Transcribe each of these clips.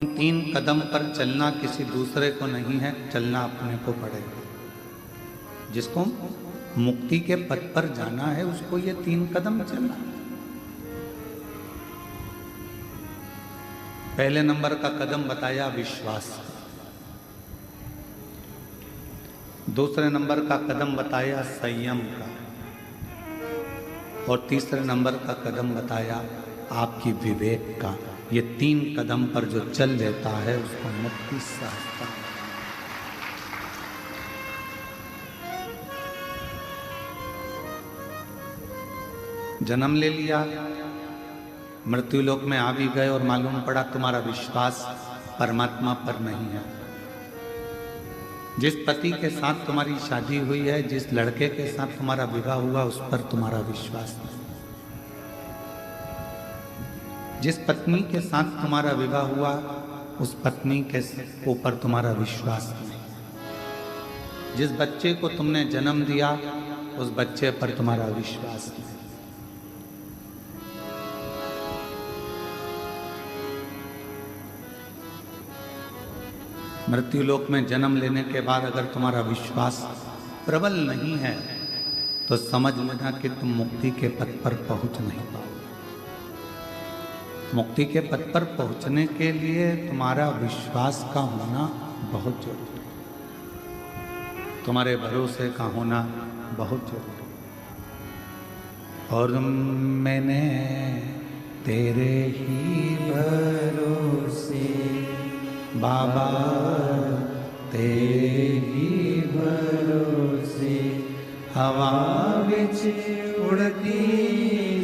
तीन कदम पर चलना किसी दूसरे को नहीं है, चलना अपने को पड़ेगा। जिसको मुक्ति के पथ पर जाना है उसको ये तीन कदम चलना। पहले नंबर का कदम बताया विश्वास, दूसरे नंबर का कदम बताया संयम का, और तीसरे नंबर का कदम बताया आपकी विवेक का। ये तीन कदम पर जो चल लेता है उसको मुक्ति सहजता है। जन्म ले लिया, मृत्यु लोक में आ भी गए और मालूम पड़ा तुम्हारा विश्वास परमात्मा पर नहीं है। जिस पति के साथ तुम्हारी शादी हुई है, जिस लड़के के साथ तुम्हारा विवाह हुआ, उस पर तुम्हारा विश्वास नहीं। जिस पत्नी के साथ तुम्हारा विवाह हुआ, उस पत्नी के ऊपर तुम्हारा विश्वास नहीं। जिस बच्चे को तुमने जन्म दिया, उस बच्चे पर तुम्हारा विश्वास नहीं। मृत्यु लोक में जन्म लेने के बाद अगर तुम्हारा विश्वास प्रबल नहीं है तो समझ लेना कि तुम मुक्ति के पथ पर पहुंच नहीं पाओगे। मुक्ति के पथ पर पहुंचने के लिए तुम्हारा विश्वास का होना बहुत जरूरी है, तुम्हारे भरोसे का होना बहुत जरूरी है। और मैंने तेरे ही भरोसे बाबा, तेरे ही भरोसे हवा विच उड़ती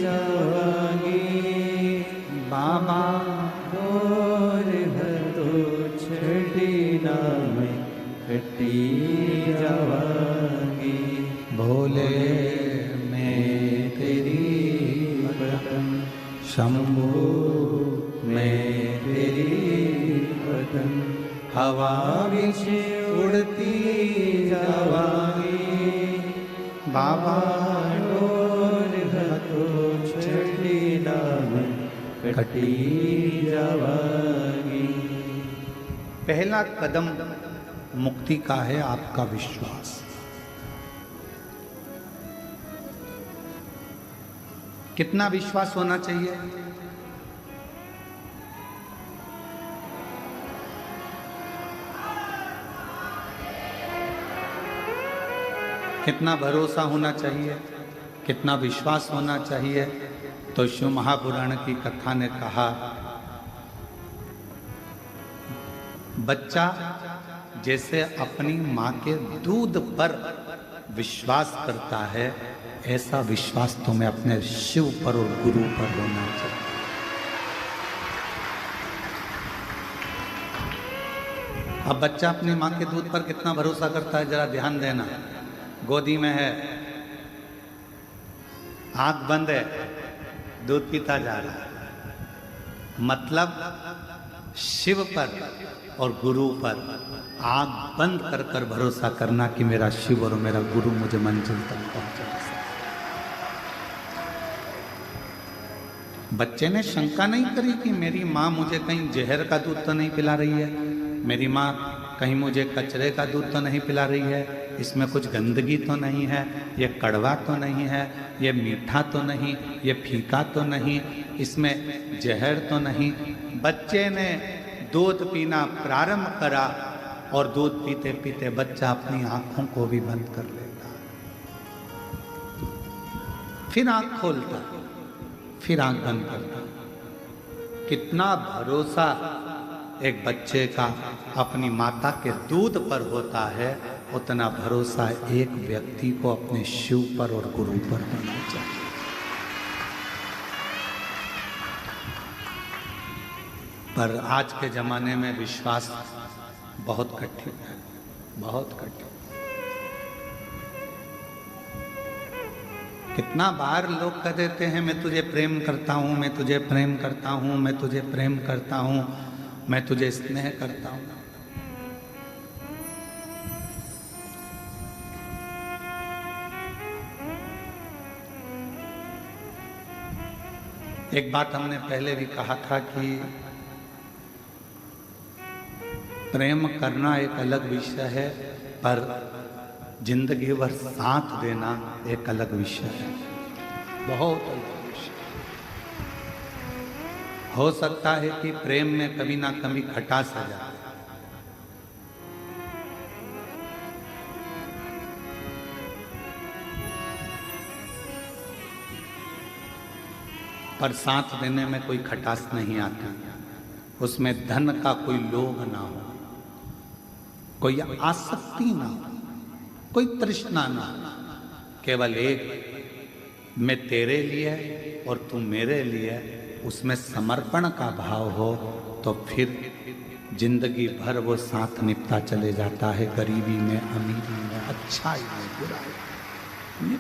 जावांगी बाबा, और तो छड़ी ना मैं कटी जावांगी। भोले मैं तेरी वतन, शंभू मैं तेरी वतन, हवा विच उड़ती जावांगी बाबा, डोर तो छड़ी ना मैं कटी जावांगी। पहला कदम मुक्ति का है आपका विश्वास। कितना विश्वास होना चाहिए? कितना भरोसा होना चाहिए? कितना विश्वास होना चाहिए? तो शिव महापुराण की कथा ने कहा, बच्चा जैसे अपनी माँ के दूध पर विश्वास करता है, ऐसा विश्वास तुम्हें अपने शिव पर और गुरु पर होना चाहिए। अब बच्चा अपनी माँ के दूध पर कितना भरोसा करता है जरा ध्यान देना। गोदी में है, आंख बंद है, दूध पीता जा रहा है। मतलब शिव पर और गुरु पर आंख बंद कर कर भरोसा करना कि मेरा शिव और मेरा गुरु मुझे मंजिल तक पहुंचा। बच्चे ने शंका नहीं करी कि मेरी माँ मुझे कहीं जहर का दूध तो नहीं पिला रही है, मेरी माँ कहीं मुझे कचरे का दूध तो नहीं पिला रही है, इसमें कुछ गंदगी तो नहीं है, ये कड़वा तो नहीं है, ये मीठा तो नहीं, ये फीका तो नहीं, इसमें जहर तो नहीं। बच्चे ने दूध पीना प्रारंभ करा और दूध पीते पीते बच्चा अपनी आंखों को भी बंद कर लेता, फिर आंख खोलता, फिर आंख बंद करता। कितना भरोसा एक बच्चे का अपनी माता के दूध पर होता है, उतना भरोसा एक व्यक्ति को अपने शिव पर और गुरु पर होना चाहिए। पर आज के जमाने में विश्वास बहुत कठिन है, बहुत कठिन। कितना बार लोग कह देते हैं मैं तुझे प्रेम करता हूँ, मैं तुझे प्रेम करता हूँ, मैं तुझे प्रेम करता हूँ, मैं तुझे स्नेह करता हूँ। एक बात हमने पहले भी कहा था कि प्रेम करना एक अलग विषय है, पर जिंदगी भर साथ देना एक अलग विषय है, बहुत अलग विषय। हो सकता है कि प्रेम में कभी ना कभी खटास आ जाए, पर साथ देने में कोई खटास नहीं आती, उसमें धन का कोई लोभ ना हो, कोई आसक्ति ना हो, कोई तृष्णा ना हो, केवल एक मैं तेरे लिए और तू मेरे लिए, उसमें समर्पण का भाव हो, तो फिर जिंदगी भर वो साथ निपटा चले जाता है, गरीबी में, अमीरी में, अच्छाई में, बुराई में।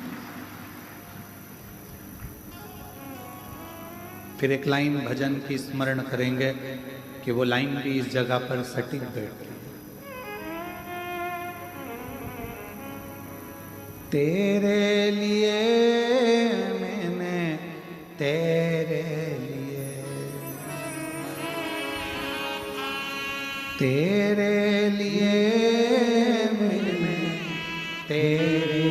फिर एक लाइन भजन की स्मरण करेंगे कि वो लाइन भी इस जगह पर सटीक बैठती है। तेरे लिए मैंने, तेरे लिए, तेरे लिए मैंने, तेरे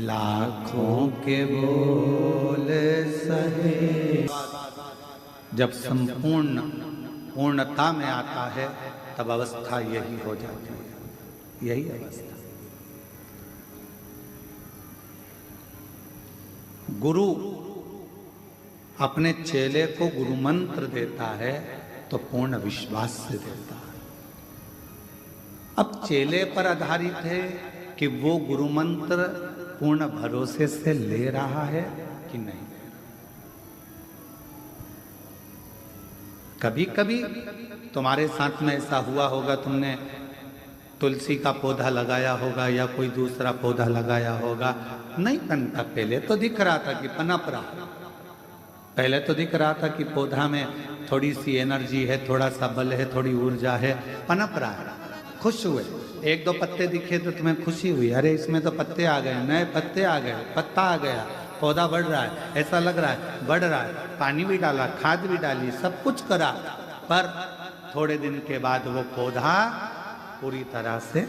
लाखों के बोल सहे। जब संपूर्ण पूर्णता में आता है तब अवस्था यही हो जाती है, यही अवस्था। गुरु अपने चेले को गुरु मंत्र देता है तो पूर्ण विश्वास से देता है। अब चेले पर आधारित है कि वो गुरु मंत्र पूर्ण भरोसे से ले रहा है कि नहीं। कभी कभी तुम्हारे साथ में ऐसा हुआ होगा, तुमने तुलसी का पौधा लगाया होगा या कोई दूसरा पौधा लगाया होगा, नहीं पनता, पहले तो दिख रहा था कि पनप रहा, पहले तो दिख रहा था कि पौधा में थोड़ी सी एनर्जी है, थोड़ा सा बल है, थोड़ी ऊर्जा है, पनप रहा है, खुश हुए, एक दो पत्ते दिखे तो तुम्हें खुशी हुई, अरे इसमें तो पत्ते आ गए, नए पत्ते आ गए, पत्ता आ गया, पौधा बढ़ रहा है, ऐसा लग रहा है बढ़ रहा है, पानी भी डाला, खाद भी डाली, सब कुछ करा, पर थोड़े दिन के बाद वो पौधा पूरी तरह से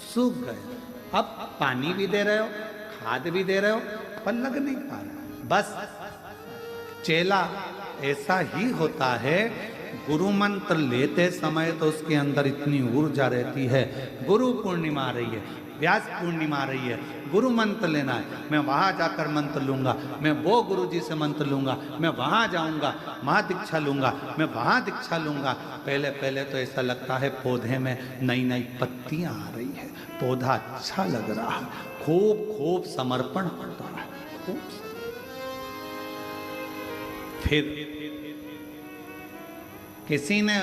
सूख गया। अब पानी भी दे रहे हो, खाद भी दे रहे हो, पर लग नहीं पा रहा। बस चेला ऐसा ही होता है, गुरु मंत्र लेते समय तो उसके अंदर इतनी ऊर्जा रहती है, गुरु पूर्णिमा आ रही है, व्यास पूर्णिमा आ रही है, गुरु मंत्र लेना है, मैं वहाँ जाकर मंत्र लूँगा, मैं वो गुरु जी से मंत्र लूँगा, मैं वहाँ जाऊँगा, वहाँ दीक्षा लूँगा, मैं वहाँ दीक्षा लूँगा। पहले पहले तो ऐसा लगता है पौधे में नई नई पत्तियाँ आ रही है, पौधा अच्छा लग रहा है, खूब खूब समर्पण पड़ता है, खूब। फिर किसी ने,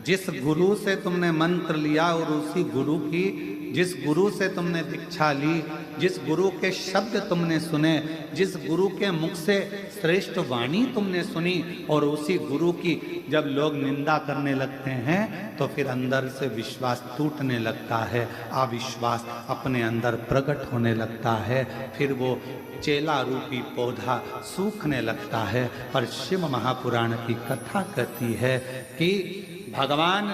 जिस गुरु से तुमने मंत्र लिया और उसी गुरु की, जिस गुरु से तुमने दीक्षा ली, जिस गुरु के शब्द तुमने सुने, जिस गुरु के मुख से श्रेष्ठ वाणी तुमने सुनी, और उसी गुरु की जब लोग निंदा करने लगते हैं तो फिर अंदर से विश्वास टूटने लगता है, अविश्वास अपने अंदर प्रकट होने लगता है, फिर वो चेला रूपी पौधा सूखने लगता है। पर शिव महापुराण की कथा कहती है कि भगवान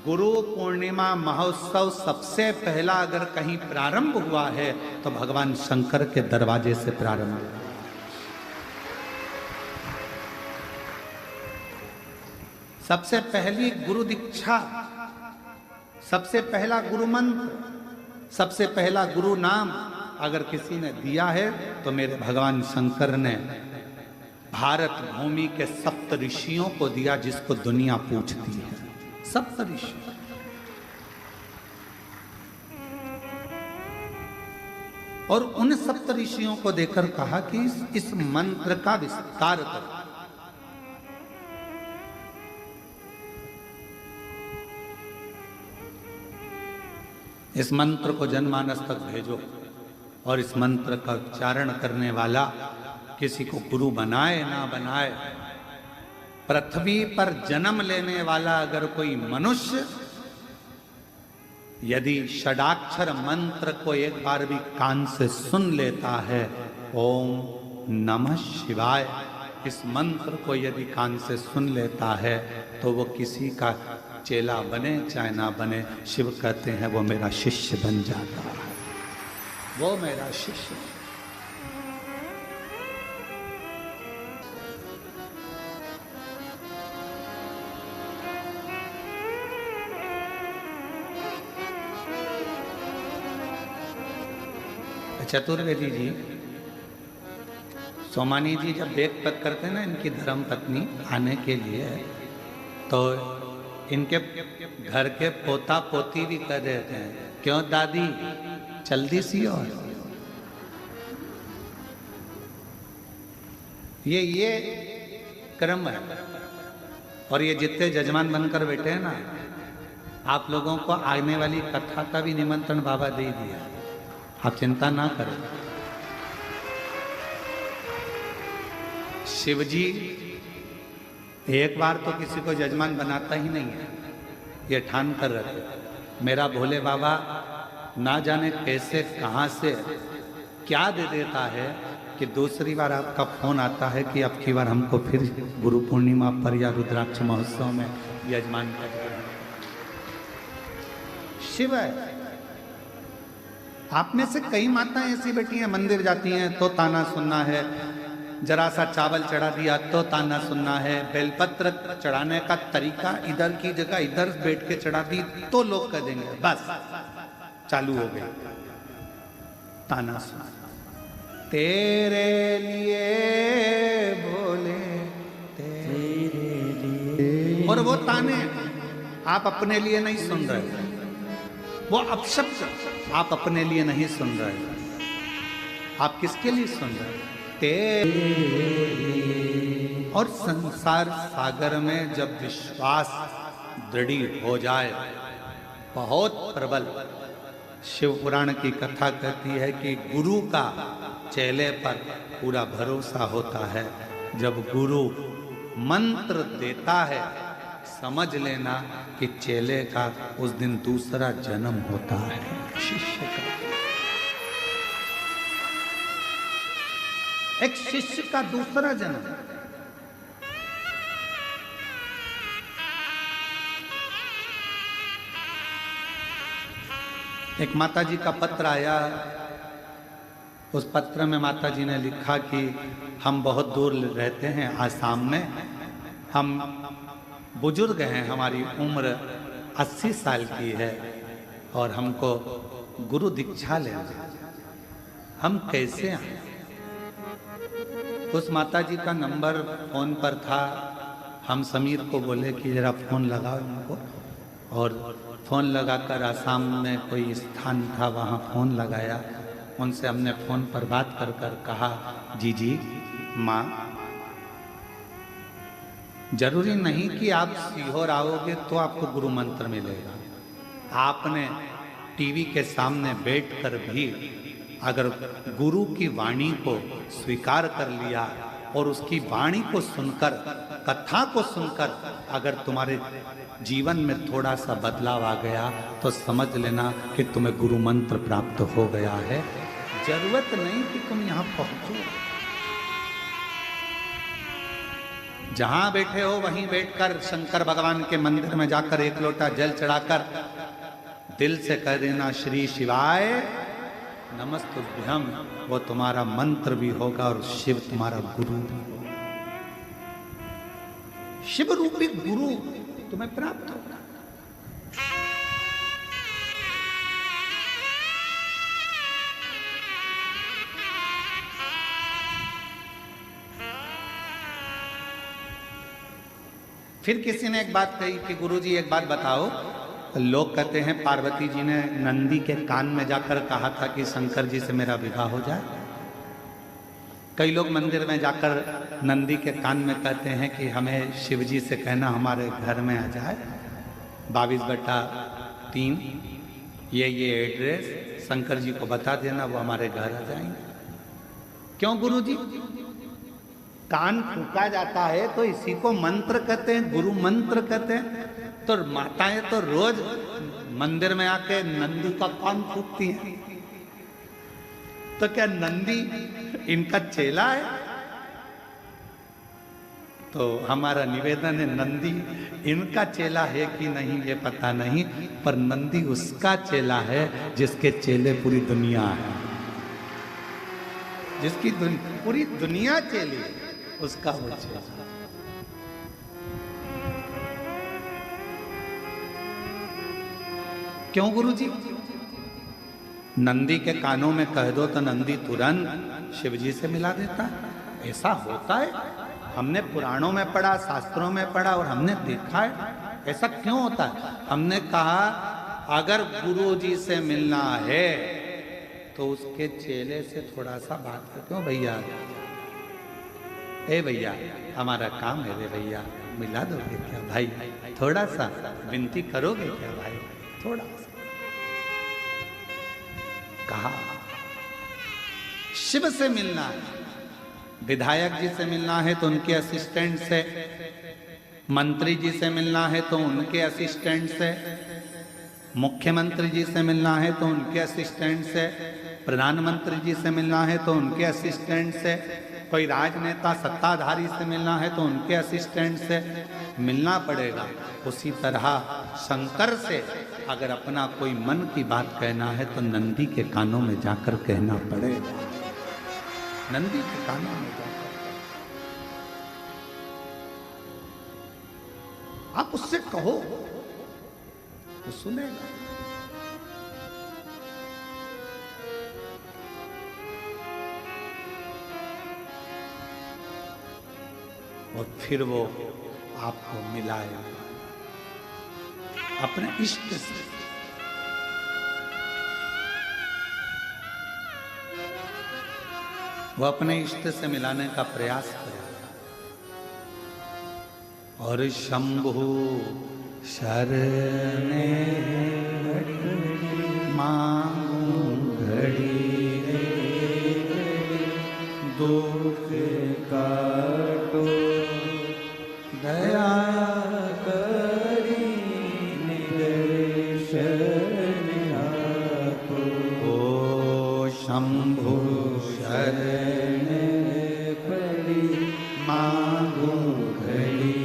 गुरु पूर्णिमा महोत्सव सबसे पहला अगर कहीं प्रारंभ हुआ है तो भगवान शंकर के दरवाजे से प्रारंभ हुआ। सबसे पहली गुरु दीक्षा, सबसे पहला गुरु मंत्र, सबसे पहला गुरु नाम अगर किसी ने दिया है तो मेरे भगवान शंकर ने भारत भूमि के सप्त ऋषियों को दिया, जिसको दुनिया पूछती है, सप्त ऋषि। और उन सप्त ऋषियों को देकर कहा कि इस मंत्र का विस्तार करो। इस मंत्र को जनमानस तक भेजो, और इस मंत्र का उच्चारण करने वाला किसी को गुरु बनाए ना बनाए, पृथ्वी पर जन्म लेने वाला अगर कोई मनुष्य यदि षडाक्षर मंत्र को एक बार भी कान से सुन लेता है, ओम नमः शिवाय, इस मंत्र को यदि कान से सुन लेता है तो वो किसी का चेला बने चाहे ना बने, शिव कहते हैं वो मेरा शिष्य बन जाता है, वो मेरा शिष्य। चतुर्वेदी जी, सोमानी जी जब बेग पैक करते हैं ना इनकी धर्म पत्नी आने के लिए, तो इनके घर के पोता पोती भी कह देते हैं, क्यों दादी जल्दी सी। और ये क्रम है। और ये जितने जजमान बनकर बैठे हैं ना, आप लोगों को आने वाली कथा का भी निमंत्रण बाबा दे दिया, आप चिंता ना करें। शिव जी एक बार तो किसी को जजमान बनाता ही नहीं है, ये ठान कर रखे। मेरा भोले बाबा ना जाने कैसे कहाँ से क्या दे देता है कि दूसरी बार आपका फोन आता है कि अब की बार हमको फिर गुरु पूर्णिमा पर या रुद्राक्ष महोत्सव में यजमान कर रहे हैं। शिव है। आप में से कई माताएं ऐसी बैठी हैं, मंदिर जाती हैं तो ताना सुनना है, जरा सा चावल चढ़ा दिया तो ताना सुनना है, बेलपत्र चढ़ाने का तरीका इधर की जगह इधर बैठ के चढ़ा दी तो लोग कह देंगे बस चालू हो गई ताना सुना। तेरे लिए बोले तेरे लिए, और वो ताने आप अपने लिए नहीं सुन रहे, वो अपशब्द आप अपने लिए नहीं सुन रहे, आप किसके लिए सुन रहे? तेरे। और संसार सागर में जब विश्वास दृढ़ हो जाए, बहुत प्रबल, शिव पुराण की कथा कहती है कि गुरु का चेले पर पूरा भरोसा होता है। जब गुरु मंत्र देता है, समझ लेना कि चेले का उस दिन दूसरा जन्म होता है, शिष्य का। एक शिष्य का दूसरा जन्म। एक माताजी का पत्र आया, उस पत्र में माताजी ने लिखा कि हम बहुत दूर रहते हैं आसाम में, हम बुजुर्ग हैं, हमारी उम्र 80 साल की है और हमको गुरु दीक्षा लेना, हम कैसे आए? उस माताजी का नंबर फोन पर था। हम समीर को बोले कि जरा फोन लगाओ इनको, और फोन लगाकर आसाम में कोई स्थान था वहाँ फोन लगाया। उनसे हमने फोन पर बात कर कर कहा, जी माँ, जरूरी नहीं कि आप सीहोर आओगे तो आपको गुरु मंत्र मिलेगा। आपने टीवी के सामने बैठकर भी अगर गुरु की वाणी को स्वीकार कर लिया और उसकी वाणी को सुनकर, कथा को सुनकर अगर तुम्हारे जीवन में थोड़ा सा बदलाव आ गया तो समझ लेना कि तुम्हें गुरु मंत्र प्राप्त हो गया है। जरूरत नहीं कि तुम यहाँ पहुंचो, जहां बैठे हो वहीं बैठकर शंकर भगवान के मंदिर में जाकर एक लोटा जल चढ़ाकर दिल से कह देना श्री शिवाय नमस्तुभ्यम, वो तुम्हारा मंत्र भी होगा और शिव तुम्हारा गुरु भी होगा। शिव रूपी गुरु तुम्हें प्राप्त होगा। फिर किसी ने एक बात कही कि गुरुजी एक बात बताओ, लोग कहते हैं पार्वती जी ने नंदी के कान में जाकर कहा था कि शंकर जी से मेरा विवाह हो जाए। कई लोग मंदिर में जाकर नंदी के कान में कहते हैं कि हमें शिव जी से कहना हमारे घर में आ जाए, 22/3 ये एड्रेस शंकर जी को बता देना, वो हमारे घर आ जाएंगे। क्यों गुरुजी? कान फूका जाता है तो इसी को मंत्र कहते हैं, गुरु मंत्र कहते हैं। तो माताएं तो रोज मंदिर में आके नंदी का कान फूकती हैं, तो क्या नंदी इनका चेला है? तो हमारा निवेदन है, नंदी इनका चेला है कि नहीं ये पता नहीं, पर नंदी उसका चेला है जिसके चेले पूरी दुनिया है, जिसकी पूरी दुनिया चेली है, उसका वो चेला। क्यों गुरुजी? नंदी के कानों में कह दो तो नंदी तुरंत शिव जी से मिला देता है। ऐसा होता है, हमने पुराणों में पढ़ा, शास्त्रों में पढ़ा और हमने देखा है। ऐसा क्यों होता है? हमने कहा अगर गुरु जी से मिलना है तो उसके चेले से थोड़ा सा बात कर। क्यों भैया, ए भैया हमारा काम है रे भैया, मिला दोगे क्या भाई? थोड़ा सा विनती करोगे क्या भाई? थोड़ा सा कहा। शिव से मिलना है, विधायक जी से मिलना है तो उनके असिस्टेंट से, मंत्री जी से मिलना है तो उनके असिस्टेंट से, मुख्यमंत्री जी से मिलना है तो उनके असिस्टेंट से, प्रधानमंत्री जी से मिलना है तो उनके असिस्टेंट से, कोई राजनेता सत्ताधारी से मिलना है तो उनके असिस्टेंट से मिलना पड़ेगा। उसी तरह शंकर से अगर अपना कोई मन की बात कहना है तो नंदी के कानों में जाकर कहना पड़ेगा, नंदी के कानों में जाकर। आप उससे कहो, वो सुनेगा। और फिर वो आपको मिलाएगा अपने इष्ट से। वो अपने इष्ट से मिलाने का प्रयास करेगा। और शंभु शरणे मांगू घड़ी दुख काटो दया करी निर्दर्शन आपो। ओ शंभु शरण पड़ी मांगू घड़ी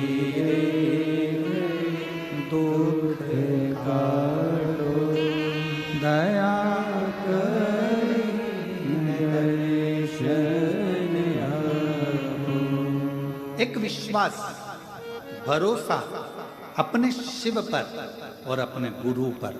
दुख काटो दया करी निर्दर्शन आपो। एक विश्वास, भरोसा अपने शिव पर और अपने गुरु पर।